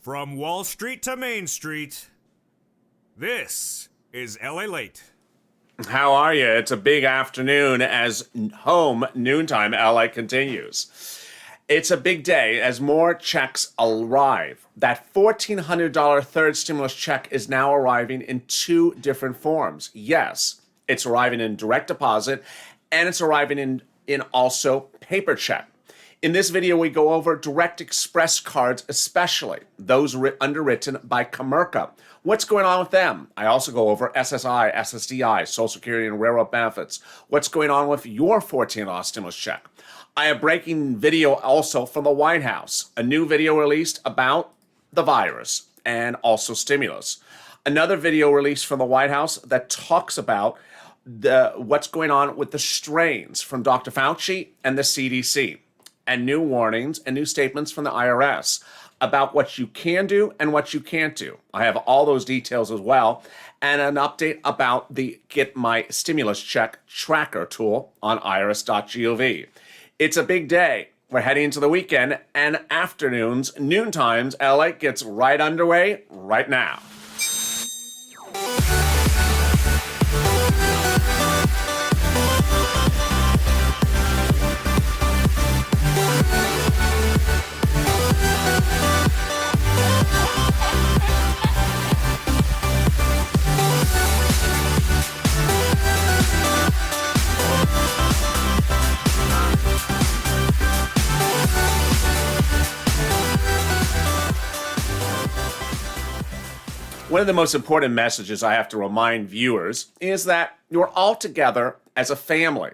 From Wall Street to Main Street, this is LALATE. How are you? It's a big afternoon as home noontime LA continues. It's a big day as more checks arrive. That $1,400 third stimulus check is now arriving in two different forms. Yes, it's arriving in direct deposit and it's arriving in also paper check. In this video, we go over direct express cards, especially those underwritten by Comerica. What's going on with them? I also go over SSI, SSDI, Social Security, and railroad benefits. What's going on with your $14 stimulus check? I have breaking video also from the White House, a new video released about the virus and also stimulus. Another video released from the White House that talks about what's going on with the strains from Dr. Fauci and the CDC, and new warnings and new statements from the IRS about what you can do and what you can't do. I have all those details as well, and an update about the Get My Stimulus Check Tracker tool on IRS.GOV. It's a big day. We're heading into the weekend, and afternoons, noontimes, LA gets right underway right now. One of the most important messages I have to remind viewers is that you're all together as a family.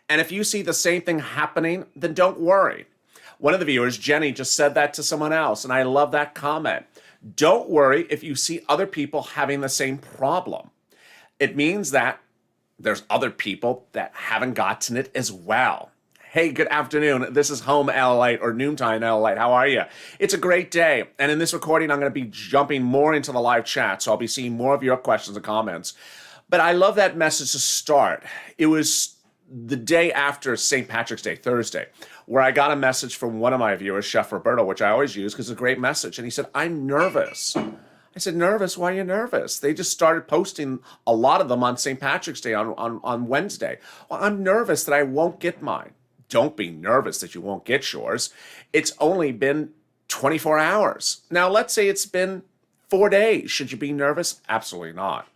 And if you see the same thing happening, then don't worry. One of the viewers, Jenny, just said that to someone else, and I love that comment. Don't worry if you see other people having the same problem. It means that there's other people that haven't gotten it as well. Hey, good afternoon. This is Home LALATE or Noontime LALATE. How are you? It's a great day. And in this recording, I'm going to be jumping more into the live chat, so I'll be seeing more of your questions and comments. But I love that message to start. It was the day after St. Patrick's Day, Thursday, where I got a message from one of my viewers, Chef Roberto, which I always use because it's a great message. And he said, I'm nervous. I said, nervous? Why are you nervous? They just started posting a lot of them on St. Patrick's Day on Wednesday. Well, I'm nervous that I won't get mine. Don't be nervous that you won't get yours. It's only been 24 hours. Now, let's say it's been 4 days. Should you be nervous? Absolutely not.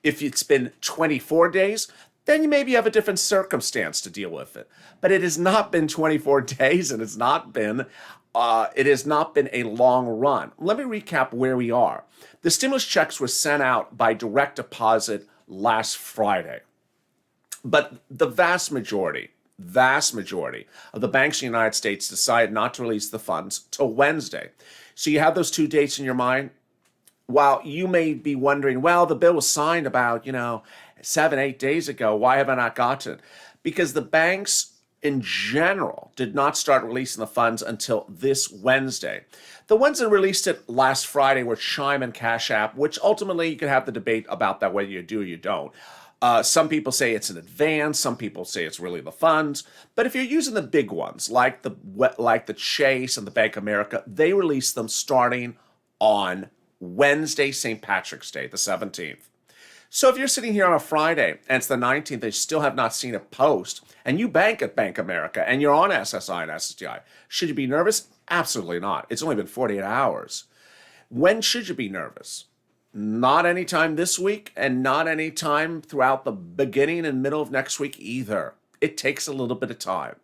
If it's been 24 days, then you maybe have a different circumstance to deal with it. But it has not been 24 days, and it has not been a long run. Let me recap where we are. The stimulus checks were sent out by direct deposit last Friday. But the vast majority of the banks in the United States decided not to release the funds till Wednesday. So you have those 2 dates in your mind. While you may be wondering, well, the bill was signed about, 7-8 days ago. Why have I not gotten it? Because the banks in general did not start releasing the funds until this Wednesday. The ones that released it last Friday were Chime and Cash App, which ultimately you can have the debate about that whether you do or you don't. Some people say it's an advance. Some people say it's really the funds. But if you're using the big ones, like the Chase and the Bank of America, they release them starting on Wednesday, St. Patrick's Day, the 17th. So if you're sitting here on a Friday and it's the 19th, they still have not seen a post, and you bank at Bank of America and you're on SSI and SSDI, should you be nervous? Absolutely not. It's only been 48 hours. When should you be nervous? Not any time this week and not any time throughout the beginning and middle of next week either. It takes a little bit of time.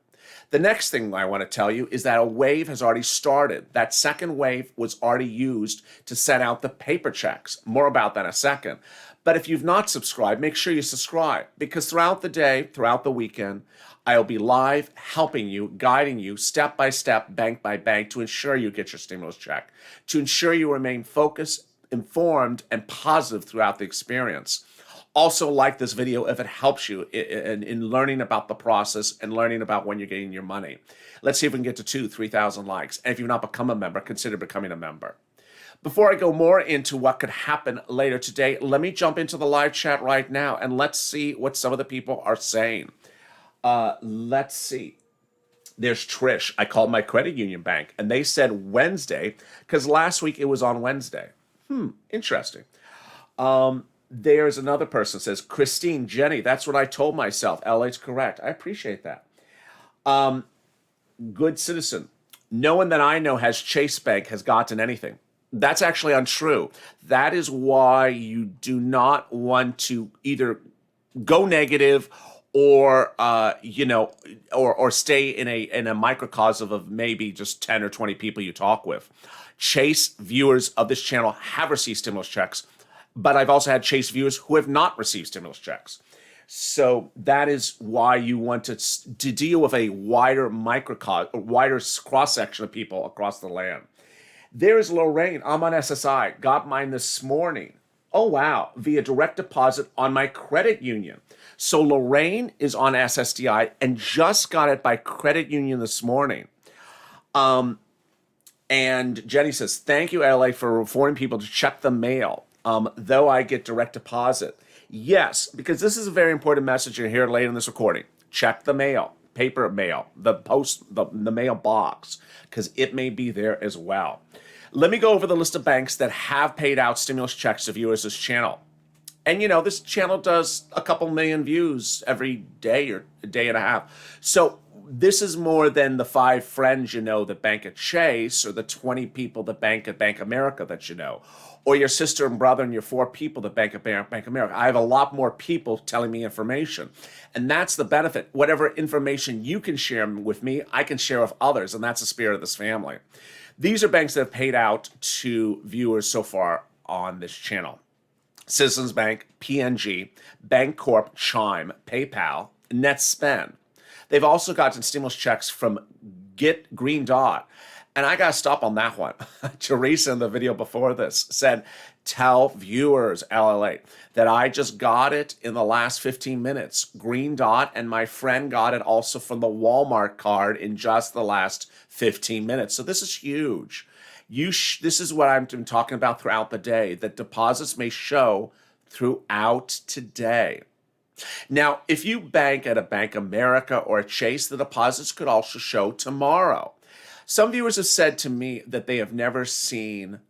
The next thing I want to tell you is that a wave has already started. That second wave was already used to send out the paper checks. More about that in a second. But if you've not subscribed, make sure you subscribe, because throughout the day, throughout the weekend, I'll be live helping you, guiding you step by step, bank by bank, to ensure you get your stimulus check, to ensure you remain focused, informed, and positive throughout the experience. Also, like this video if it helps you in learning about the process and learning about when you're getting your money. Let's see if we can get to 3,000 likes. And if you've not become a member, consider becoming a member. Before I go more into what could happen later today, let me jump into the live chat right now and let's see what some of the people are saying. Let's see. There's Trish. I called my credit union bank and they said Wednesday because last week it was on Wednesday. Interesting. There's another person says, Christine, Jenny, that's what I told myself. LA's correct. I appreciate that. Good citizen. No one that I know has Chase Bank has gotten anything. That's actually untrue. That is why you do not want to either go negative or or stay in a microcosm of maybe just 10 or 20 people you talk with. Chase viewers of this channel have received stimulus checks, but I've also had Chase viewers who have not received stimulus checks. So that is why you want to deal with a wider cross-section of people across the land. There's Lorraine. I'm on SSI. Got mine this morning. Oh, wow. Via direct deposit on my credit union. So Lorraine is on SSDI and just got it by credit union this morning. And Jenny says, thank you, LA, for informing people to check the mail, though I get direct deposit. Yes, because this is a very important message you'll hear later in this recording. Check the mail, paper mail, the mail box, because it may be there as well. Let me go over the list of banks that have paid out stimulus checks to viewers of this channel. And this channel does a couple million views every day or a day and a half. So this is more than the 5 friends that bank at Chase, or the 20 people that bank at Bank America that or your sister and brother and your 4 people that bank at Bank America. I have a lot more people telling me information. And that's the benefit. Whatever information you can share with me, I can share with others. And that's the spirit of this family. These are banks that have paid out to viewers so far on this channel. Citizens Bank, PNG, Bancorp, Chime, PayPal, NetSpend. They've also gotten stimulus checks from Get Green Dot. And I got to stop on that one. Teresa in the video before this said, tell viewers, LALATE, that I just got it in the last 15 minutes. Green Dot, and my friend got it also from the Walmart card in just the last 15 minutes. So this is huge. This is what I'm talking about throughout the day, that deposits may show throughout today. Now, if you bank at a Bank America or a Chase, the deposits could also show tomorrow. Some viewers have said to me that they have never seen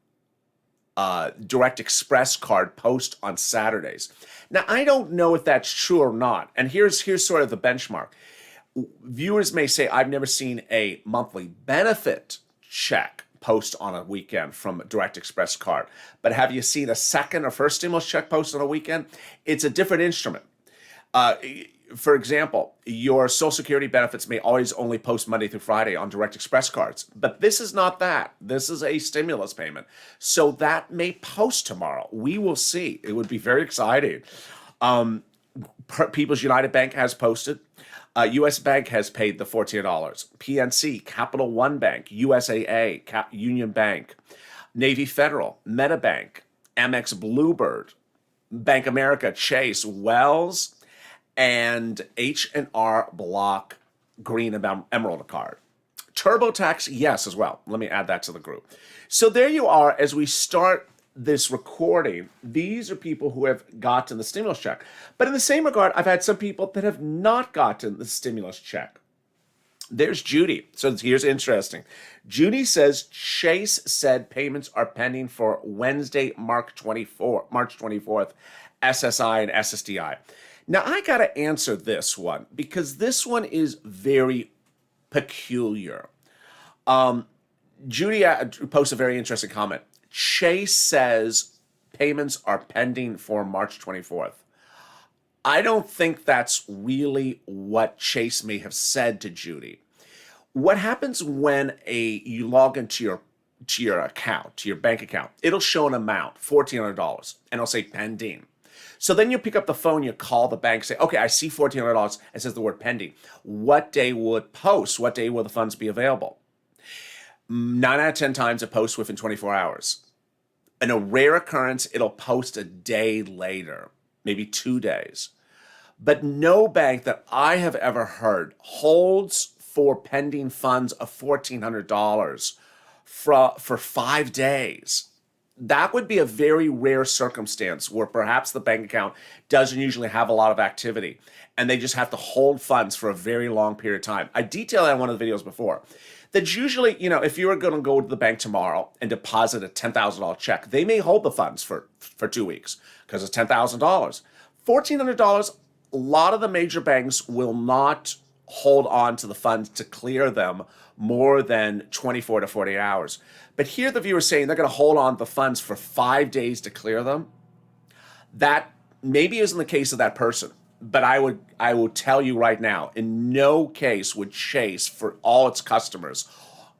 a Direct Express card post on Saturdays. Now, I don't know if that's true or not. And here's sort of the benchmark. Viewers may say, I've never seen a monthly benefit check post on a weekend from a Direct Express card. But have you seen a second or first stimulus check post on a weekend? It's a different instrument. For example, your Social Security benefits may always only post Monday through Friday on Direct Express cards. But this is not that. This is a stimulus payment. So that may post tomorrow. We will see. It would be very exciting. People's United Bank has posted. U.S. Bank has paid the $14. PNC, Capital One Bank, USAA, Union Bank, Navy Federal, MetaBank, Amex Bluebird, Bank America, Chase, Wells, and H&R Block Green Emerald card. TurboTax, yes, as well. Let me add that to the group. So there you are. As we start this recording, these are people who have gotten the stimulus check. But in the same regard, I've had some people that have not gotten the stimulus check. There's Judy. So here's interesting. Judy says Chase said payments are pending for Wednesday, March 24th, SSI and SSDI. Now, I got to answer this one because this one is very peculiar. Judy posts a very interesting comment. Chase says payments are pending for March 24th. I don't think that's really what Chase may have said to Judy. What happens when you log into your account, to your bank account, it'll show an amount, $1,400, and it'll say pending. So then you pick up the phone, you call the bank, say, okay, I see $1,400, it says the word pending. What day will it post? What day will the funds be available? 9 out of 10 times it posts within 24 hours. In a rare occurrence, it'll post a day later, maybe 2 days. But no bank that I have ever heard holds for pending funds of $1,400 for 5 days. that would be a very rare circumstance where perhaps the bank account doesn't usually have a lot of activity and they just have to hold funds for a very long period of time. I detailed that in one of the videos before. That's usually, if you were going to go to the bank tomorrow and deposit a $10,000 check, they may hold the funds for 2 weeks because it's $10,000. $1,400, a lot of the major banks will not hold on to the funds to clear them more than 24 to 48 hours. But here the viewer is saying they're going to hold on to the funds for 5 days to clear them. That maybe isn't the case of that person, but I will tell you right now, in no case would Chase, for all its customers,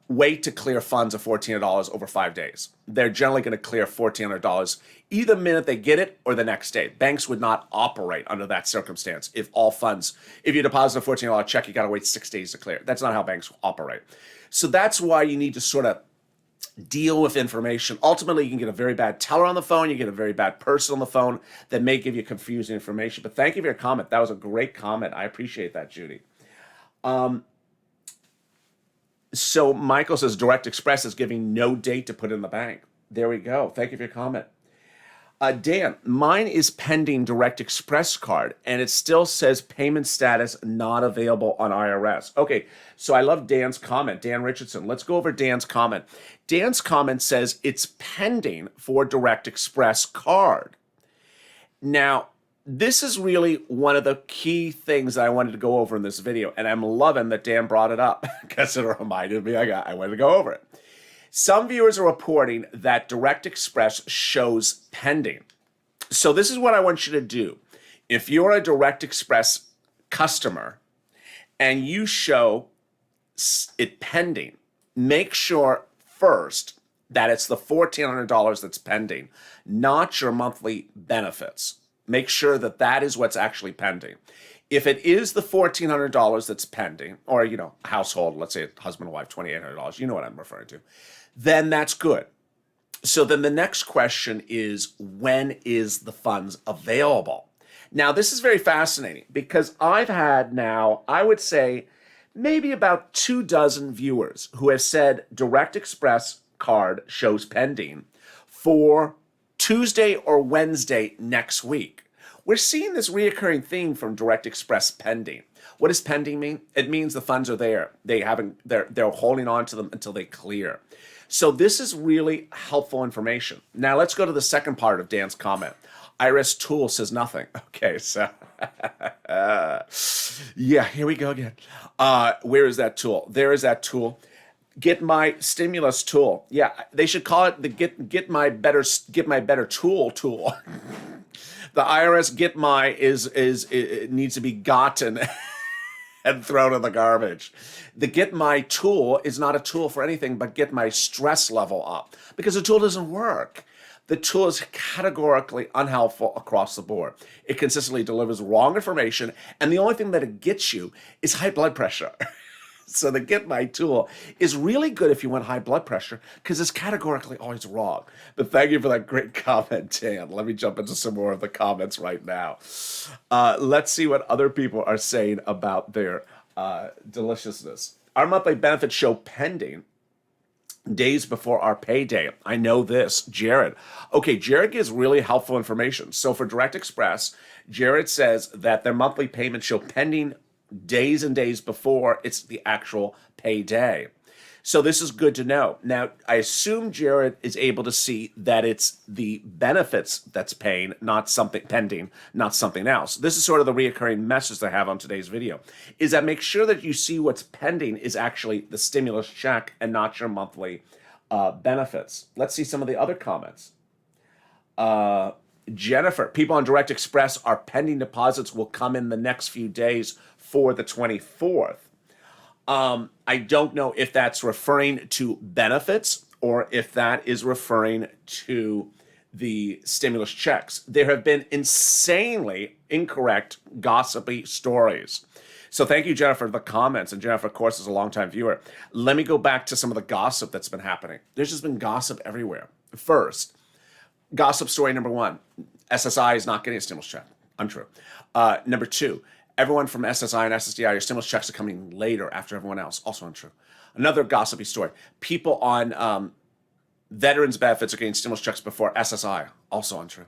wait to clear funds of $1,400 over 5 days. They're generally going to clear $1,400 either the minute they get it or the next day. Banks would not operate under that circumstance if you deposit a $1,400 check, you got to wait 6 days to clear. That's not how banks operate. So that's why you need to sort of deal with information. Ultimately, you can get a very bad teller on the phone. You get a very bad person on the phone that may give you confusing information. But thank you for your comment. That was a great comment. I appreciate that, Judy. So Michael says Direct Express is giving no date to put in the bank. There we go. Thank you for your comment. Dan, mine is pending Direct Express card, and it still says payment status not available on IRS. Okay, so I love Dan's comment. Dan Richardson. Let's go over Dan's comment. Dan's comment says it's pending for Direct Express card. Now, this is really one of the key things that I wanted to go over in this video, and I'm loving that Dan brought it up because it reminded me I wanted to go over it. Some viewers are reporting that Direct Express shows pending. So this is what I want you to do. If you're a Direct Express customer and you show it pending, make sure first that it's the $1,400 that's pending, not your monthly benefits. Make sure that that is what's actually pending. If it is the $1,400 that's pending, or, household, let's say husband and wife, $2,800, you know what I'm referring to, then that's good. So then the next question is, when is the funds available? Now, this is very fascinating because I've had now, I would say, maybe about 24 viewers who have said Direct Express card shows pending for Tuesday or Wednesday next week. We're seeing this reoccurring theme from Direct Express pending. What does pending mean? It means the funds are there. They're holding on to them until they clear. So this is really helpful information. Now let's go to the second part of Dan's comment. IRS tool says nothing. Okay, so yeah, here we go again. Where is that tool? There is that tool. Get my stimulus tool. Yeah, they should call it the get my better tool. The IRS get my it needs to be gotten and thrown in the garbage. The get my tool is not a tool for anything but get my stress level up, because the tool doesn't work. The tool is categorically unhelpful across the board. It consistently delivers wrong information, and the only thing that it gets you is high blood pressure. So the Get My tool is really good if you want high blood pressure, because it's categorically always wrong. But thank you for that great comment, Dan. Let me jump into some more of the comments right now. Let's see what other people are saying about their deliciousness. Our monthly benefits show pending days before our payday. I know this. Jared. Okay, Jared gives really helpful information. So for Direct Express, Jared says that their monthly payments show pending days and days before it's the actual payday. So this is good to know. Now, I assume Jared is able to see that it's the benefits that's paying, not something pending, not something else. This is sort of the reoccurring message I have on today's video, is that make sure that you see what's pending is actually the stimulus check and not your monthly benefits. Let's see some of the other comments. Jennifer, people on Direct Express are pending deposits will come in the next few days for the 24th. I don't know if that's referring to benefits or if that is referring to the stimulus checks. There have been insanely incorrect, gossipy stories. So thank you, Jennifer, for the comments. And Jennifer, of course, is a longtime viewer. Let me go back to some of the gossip that's been happening. There's just been gossip everywhere. First, gossip story number one, SSI is not getting a stimulus check. Untrue. Number two, everyone from SSI and SSDI, your stimulus checks are coming later after everyone else. Also untrue. Another gossipy story. People on veterans benefits are getting stimulus checks before SSI. Also untrue.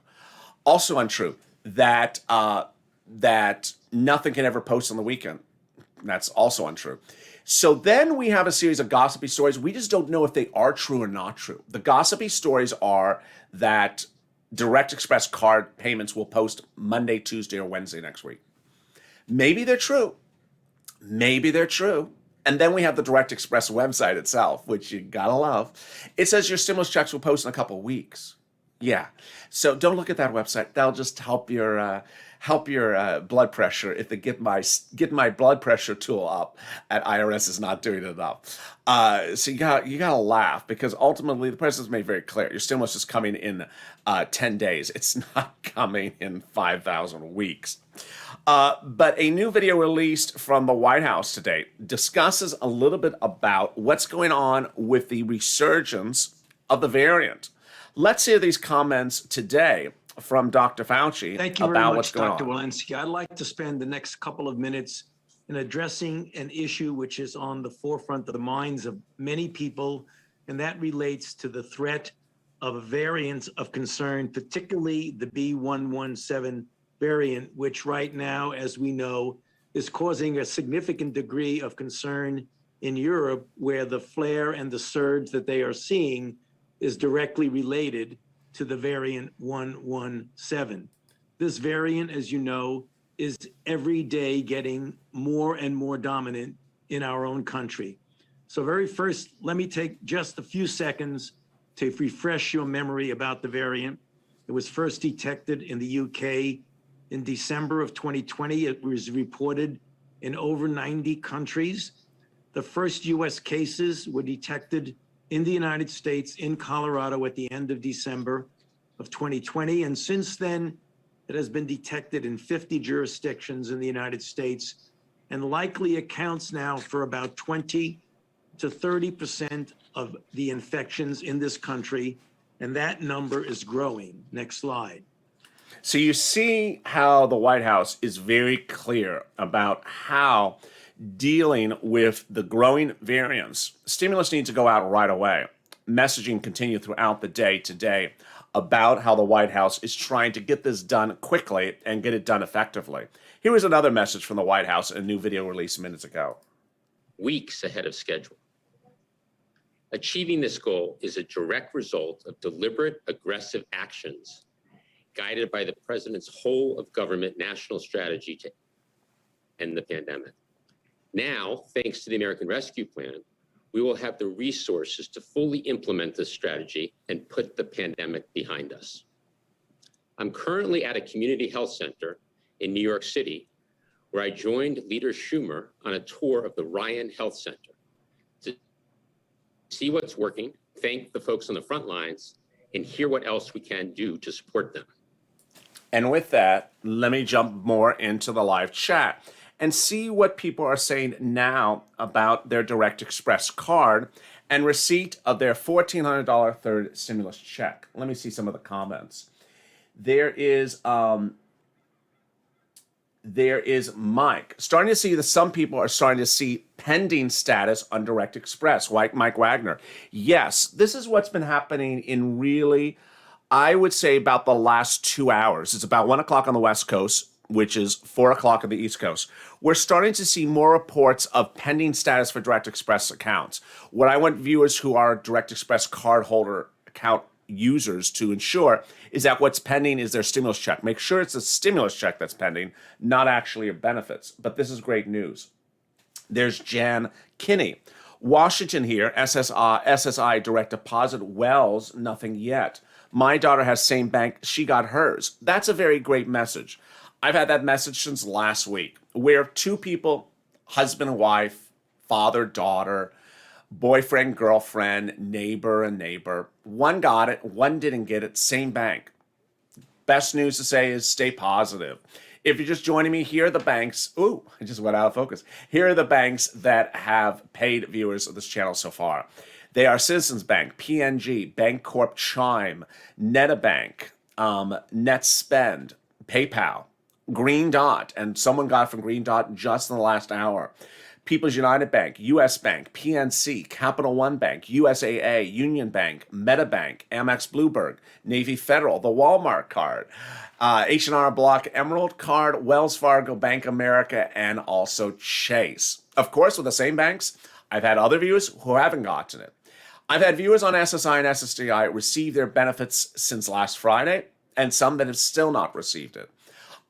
Also untrue that that nothing can ever post on the weekend. That's also untrue. So then we have a series of gossipy stories. We just don't know if they are true or not true. The gossipy stories are that Direct Express card payments will post Monday, Tuesday, or Wednesday next week. Maybe they're true. Maybe they're true. And then we have the Direct Express website itself, which you gotta love. It says your stimulus checks will post in a couple of weeks. Yeah. So don't look at that website. That'll just help your blood pressure. If they get my blood pressure tool up, at IRS is not doing it enough. So you gotta laugh, because ultimately the president's made very clear: your stimulus is coming in 10 days. It's not coming in 5,000 weeks. But a new video released from the White House today discusses a little bit about what's going on with the resurgence of the variant. Let's hear these comments today from Dr. Fauci Thank you very about much, what's going Dr. on. Walensky. I'd like to spend the next couple of minutes in addressing an issue which is on the forefront of the minds of many people, and that relates to the threat of a variant of concern, particularly the B.1.1.7 variant, which right now, as we know, is causing a significant degree of concern in Europe, where the flare and the surge that they are seeing is directly related to the variant 117. This variant, as you know, is every day getting more and more dominant in our own country. So very first, let me take just a few seconds to refresh your memory about the variant. It was first detected in the UK in December of 2020. It was reported in over 90 countries. The first US cases were detected in the United States, in Colorado, at the end of December of 2020. And since then, it has been detected in 50 jurisdictions in the United States, and likely accounts now for about 20 to 30% of the infections in this country. And that number is growing. Next slide. So you see how the White House is very clear about how dealing with the growing variants, stimulus needs to go out right away. Messaging continue throughout the day today about how the White House is trying to get this done quickly and get it done effectively. Here is another message from the White House, a new video released minutes ago. Weeks ahead of schedule. Achieving this goal is a direct result of deliberate, aggressive actions guided by the president's whole of government national strategy to end the pandemic. Now, thanks to the American Rescue Plan, we will have the resources to fully implement this strategy and put the pandemic behind us. I'm currently at a community health center in New York City, where I joined Leader Schumer on a tour of the Ryan Health Center to see what's working, thank the folks on the front lines, and hear what else we can do to support them. And with that, let me jump more into the live chat and see what people are saying now about their Direct Express card and receipt of their $1,400 third stimulus check. Let me see some of the comments. There is Mike. Starting to see that some people are starting to see pending status on Direct Express, like Mike Wagner. Yes, this is what's been happening in really, I would say, about the last 2 hours. It's about 1 o'clock on the West Coast, which is 4 o'clock on the East Coast. We're starting to see more reports of pending status for Direct Express accounts. What I want viewers who are Direct Express cardholder account users to ensure is that what's pending is their stimulus check. Make sure it's a stimulus check that's pending, not actually your benefits. But this is great news. There's Jan Kinney. Washington here, SSI direct deposit Wells, nothing yet. My daughter has same bank, she got hers. That's a very great message. I've had that message since last week, where two people, husband and wife, father, daughter, boyfriend, girlfriend, neighbor, and neighbor, one got it, one didn't get it, same bank. Best news to say is stay positive. If you're just joining me, here are the banks. Ooh, I just went out of focus. Here are the banks that have paid viewers of this channel so far. They are Citizens Bank, PNG, Bancorp Chime, NetaBank, NetSpend, PayPal, Green Dot, and someone got from Green Dot just in the last hour. People's United Bank, US Bank, PNC, Capital One Bank, USAA, Union Bank, MetaBank, Amex Bluebird, Navy Federal, the Walmart card, H&R Block Emerald card, Wells Fargo, Bank America, and also Chase. Of course, with the same banks, I've had other viewers who haven't gotten it. I've had viewers on SSI and SSDI receive their benefits since last Friday, and some that have still not received it.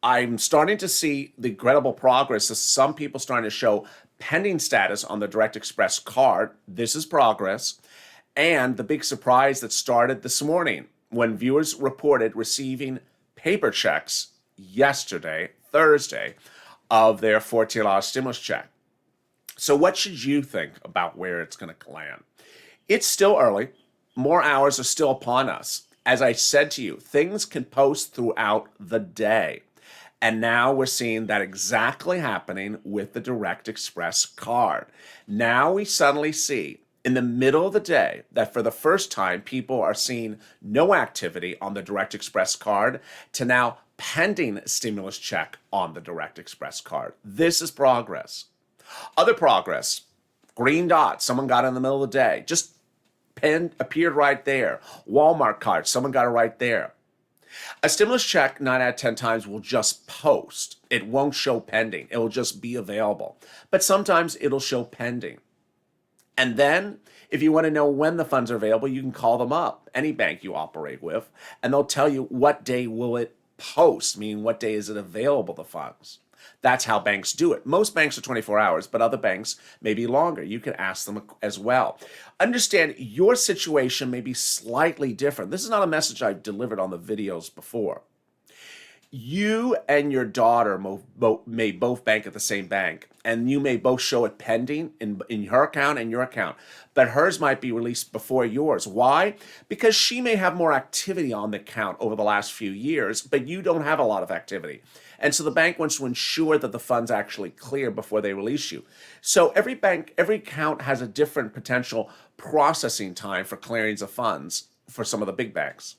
I'm starting to see the incredible progress of some people starting to show pending status on the Direct Express card. This is progress. And the big surprise that started this morning when viewers reported receiving paper checks yesterday, Thursday, of their $14 stimulus check. So what should you think about where it's going to land? It's still early. More hours are still upon us. As I said to you, things can post throughout the day. And now we're seeing that exactly happening with the Direct Express card. Now we suddenly see in the middle of the day that for the first time, people are seeing no activity on the Direct Express card to now pending stimulus check on the Direct Express card. This is progress. Other progress, green dot, someone got in the middle of the day, just appeared right there. Walmart card, someone got it right there. A stimulus check 9 out of 10 times will just post. It won't show pending. It will just be available. But sometimes it'll show pending. And then if you want to know when the funds are available, you can call them up, any bank you operate with, and they'll tell you what day will it post, meaning what day is it available, the funds. That's how banks do it. Most banks are 24 hours, but other banks may be longer. You can ask them as well. Understand your situation may be slightly different. This is not a message I've delivered on the videos before. You and your daughter may both bank at the same bank, and you may both show it pending in her account and your account, but hers might be released before yours. Why? Because she may have more activity on the account over the last few years, but you don't have a lot of activity. And so the bank wants to ensure that the funds actually clear before they release you. So every bank, every account has a different potential processing time for clearings of funds for some of the big banks.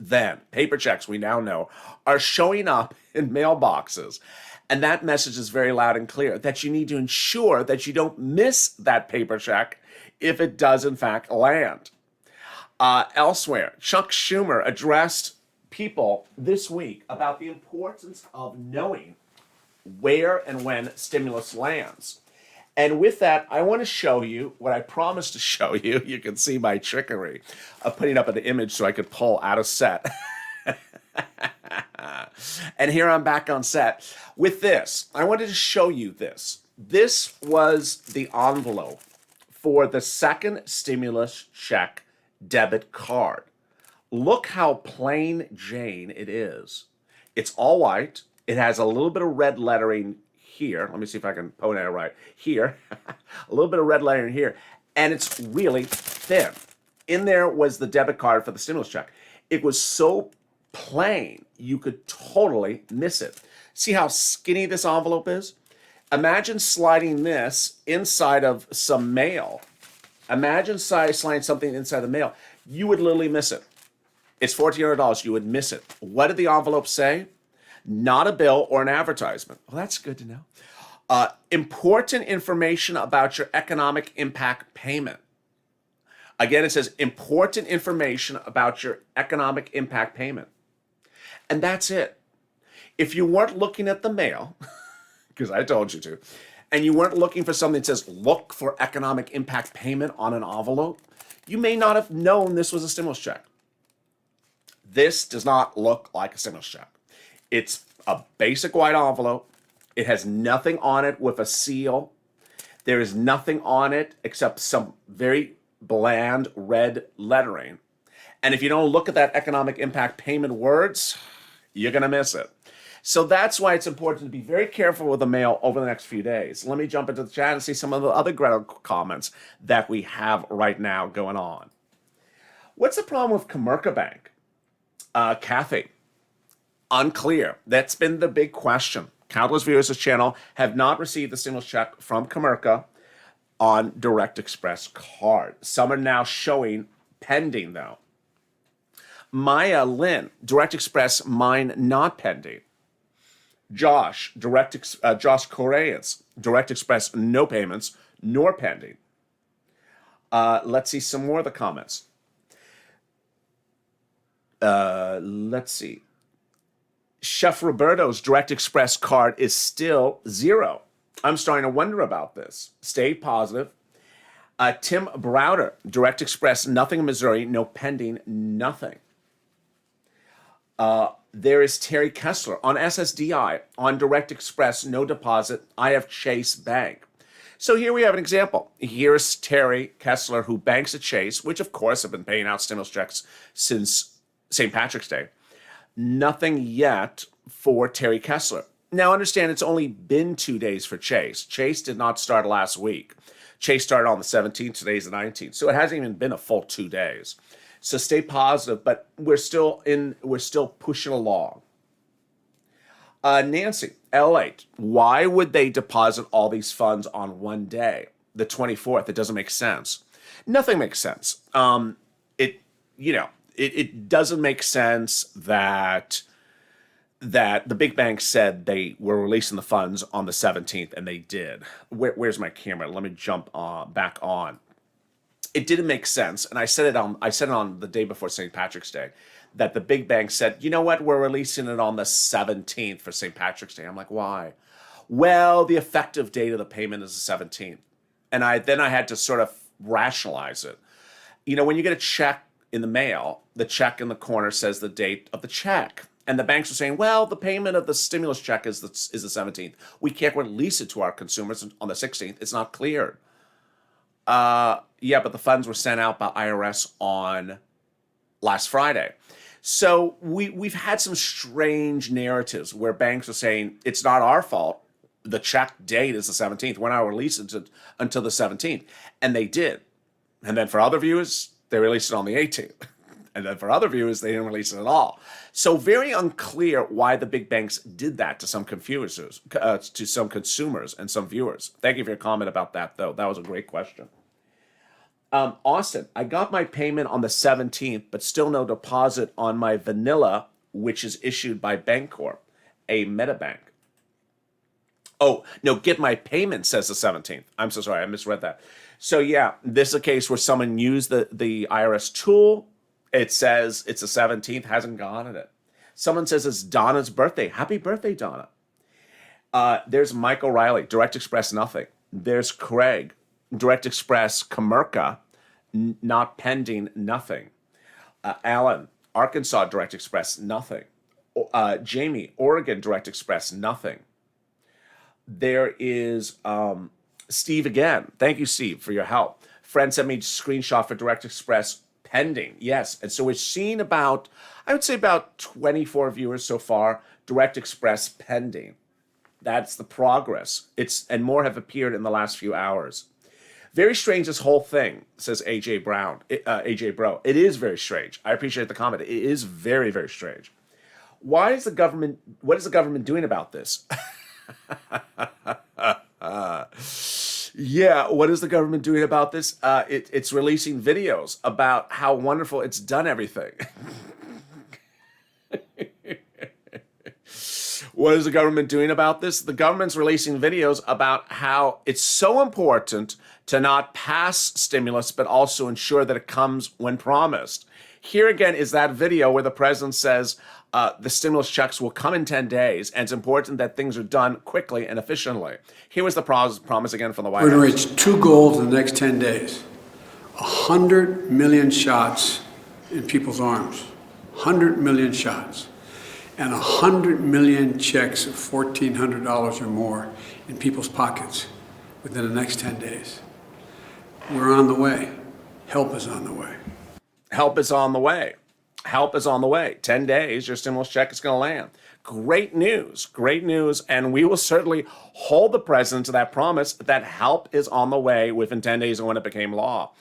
Then, paper checks, we now know, are showing up in mailboxes. And that message is very loud and clear, that you need to ensure that you don't miss that paper check if it does, in fact, land. Elsewhere, Chuck Schumer addressed people this week about the importance of knowing where and when stimulus lands. And with that, I want to show you what I promised to show you. You can see my trickery of putting up an image so I could pull out of set. And here I'm back on set with this. I wanted to show you this. This was the envelope for the second stimulus check debit card. Look how plain Jane it is. It's all white. It has a little bit of red lettering here. Let me see if I can point it right. Here. A little bit of red lettering here. And it's really thin. In there was the debit card for the stimulus check. It was so plain, you could totally miss it. See how skinny this envelope is? Imagine sliding this inside of some mail. Imagine sliding something inside the mail. You would literally miss it. It's $1,400. You would miss it. What did the envelope say? Not a bill or an advertisement. Well, that's good to know. Important information about your economic impact payment. Again, it says important information about your economic impact payment. And that's it. If you weren't looking at the mail, because I told you to, and you weren't looking for something that says look for economic impact payment on an envelope, you may not have known this was a stimulus check. This does not look like a stimulus check. It's a basic white envelope. It has nothing on it with a seal. There is nothing on it except some very bland red lettering. And if you don't look at that economic impact payment words, you're going to miss it. So that's why it's important to be very careful with the mail over the next few days. Let me jump into the chat and see some of the other comments that we have right now going on. What's the problem with Comerica Bank? Kathy, unclear. That's been the big question. Countless viewers of this channel have not received the stimulus check from Comerica on Direct Express card. Some are now showing pending, though. Maya Lynn, Direct Express, mine not pending. Josh Correas, Direct Express, no payments, nor pending. Let's see some more of the comments. Let's see. Chef Roberto's Direct Express card is still 0. I'm starting to wonder about this. Stay positive. Tim Browder, Direct Express, nothing in Missouri, no pending, nothing. There is Terry Kessler on SSDI, on Direct Express, no deposit. I have Chase Bank. So here we have an example. Here's Terry Kessler, who banks at Chase, which of course have been paying out stimulus checks since St. Patrick's Day. Nothing yet for Terry Kessler. Now understand, it's only been 2 days for Chase. Chase did not start last week. Chase started on the 17th, today's the 19th. So it hasn't even been a full 2 days. So stay positive, but we're still pushing along. Nancy, LALATE, why would they deposit all these funds on one day, the 24th? It doesn't make sense. Nothing makes sense. It doesn't make sense that the big bank said they were releasing the funds on the 17th, and they did. Where's my camera? Let me jump back on. It didn't make sense, and I said it on the day before St. Patrick's Day, that the big bank said, you know what, we're releasing it on the 17th for St. Patrick's Day. I'm like, why? Well, the effective date of the payment is the 17th. And I had to sort of rationalize it. You know, when you get a check in the mail, the check in the corner says the date of the check. And the banks are saying, well, the payment of the stimulus check is the 17th. We can't release it to our consumers on the 16th. It's not cleared. Yeah, but the funds were sent out by IRS on last Friday. So we've had some strange narratives where banks are saying it's not our fault. The check date is the 17th. We're not releasing it until the 17th. And they did. And then for other viewers, they released it on the 18th. And then for other viewers, they didn't release it at all. So very unclear why the big banks did that to some consumers and some viewers. Thank you for your comment about that, though. That was a great question. Austin, I got my payment on the 17th, but still no deposit on my vanilla, which is issued by Bancorp, a metabank. Oh, no, get my payment says the 17th. I'm so sorry, I misread that. So yeah, this is a case where someone used the IRS tool. It says it's the 17th, hasn't gotten it. Someone says it's Donna's birthday. Happy birthday, Donna. There's Mike O'Reilly, Direct Express, nothing. There's Craig, Direct Express, Comerica, not pending, nothing. Alan, Arkansas, Direct Express, nothing. Jamie, Oregon, Direct Express, nothing. There is Steve again. Thank you, Steve, for your help. Friend sent me a screenshot for Direct Express, pending. Yes. And so we're seeing I would say about 24 viewers so far, Direct Express pending. That's the progress. And more have appeared in the last few hours. Very strange, this whole thing, says AJ Bro. It is very strange. I appreciate the comment. It is very, very strange. What is the government doing about this? Yeah, what is the government doing about this? It's releasing videos about how wonderful it's done everything. What is the government doing about this? The government's releasing videos about how it's so important to not pass stimulus, but also ensure that it comes when promised. Here again is that video where the president says the stimulus checks will come in 10 days, and it's important that things are done quickly and efficiently. Here was the promise again from the White House. We're going to reach 2 goals in the next 10 days. 100 million shots in people's arms. 100 million shots. And 100 million checks of $1,400 or more in people's pockets within the next 10 days. We're on the way. Help is on the way. Help is on the way. Help is on the way. 10 days, your stimulus check is going to land. Great news, and we will certainly hold the president to that promise that help is on the way within 10 days of when it became law.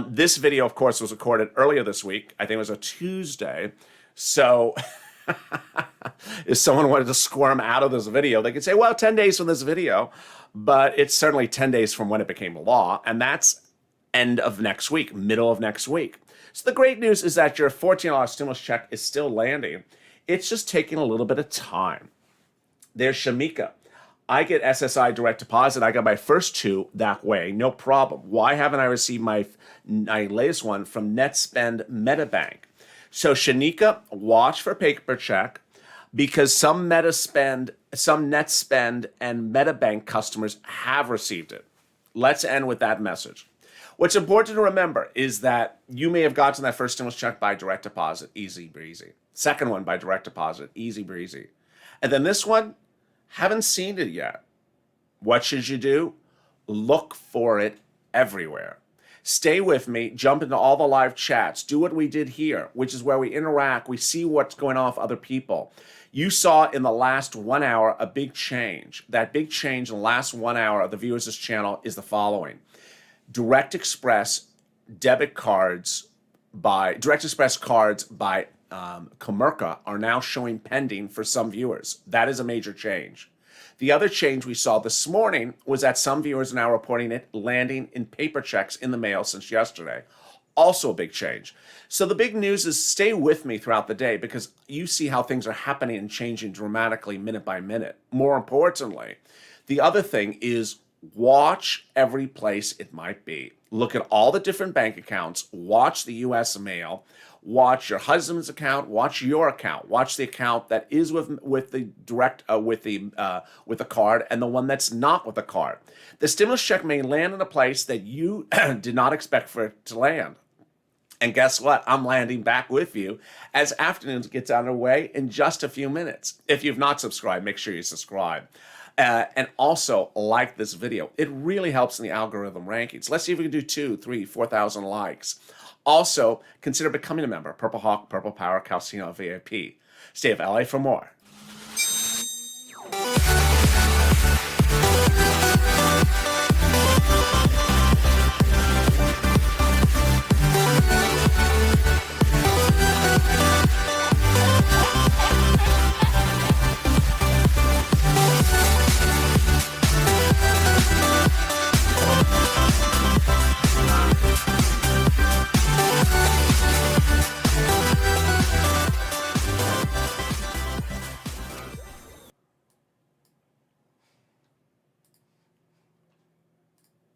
This video, of course, was recorded earlier this week. I think it was a Tuesday. So if someone wanted to squirm out of this video, they could say, well, 10 days from this video, but it's certainly 10 days from when it became law, and that's end of next week, middle of next week. So the great news is that your $14 stimulus check is still landing. It's just taking a little bit of time. There's Shamika. I get SSI direct deposit. I got my first two that way, no problem. Why haven't I received my latest one from NetSpend MetaBank? So Shanika, watch for paper check because some NetSpend and MetaBank customers have received it. Let's end with that message. What's important to remember is that you may have gotten that first stimulus check by direct deposit, easy breezy. Second one by direct deposit, easy breezy. And then this one, haven't seen it yet. What should you do? Look for it everywhere. Stay with me, jump into all the live chats, do what we did here, which is where we interact, we see what's going on with other people. You saw in the last 1 hour a big change. That big change in the last 1 hour of the viewers of this channel is the following. Direct Express cards by Comerica are now showing pending for some viewers. That is a major change. The other change we saw this morning was that some viewers are now reporting it landing in paper checks in the mail since yesterday. Also a big change. So the big news is stay with me throughout the day because you see how things are happening and changing dramatically minute by minute. More importantly, the other thing is watch every place it might be. Look at all the different bank accounts, watch the US mail, watch your husband's account, watch your account, watch the account that is with the direct with the card and the one that's not with the card. The stimulus check may land in a place that you did not expect for it to land. And guess what? I'm landing back with you as afternoons gets underway in just a few minutes. If you've not subscribed, make sure you subscribe. And also like this video. It really helps in the algorithm rankings. Let's see if we can do 2,000, 3,000, 4,000 likes. Also, consider becoming a member. Purple Hawk, Purple Power, Calcino VIP. Stay of LA for more.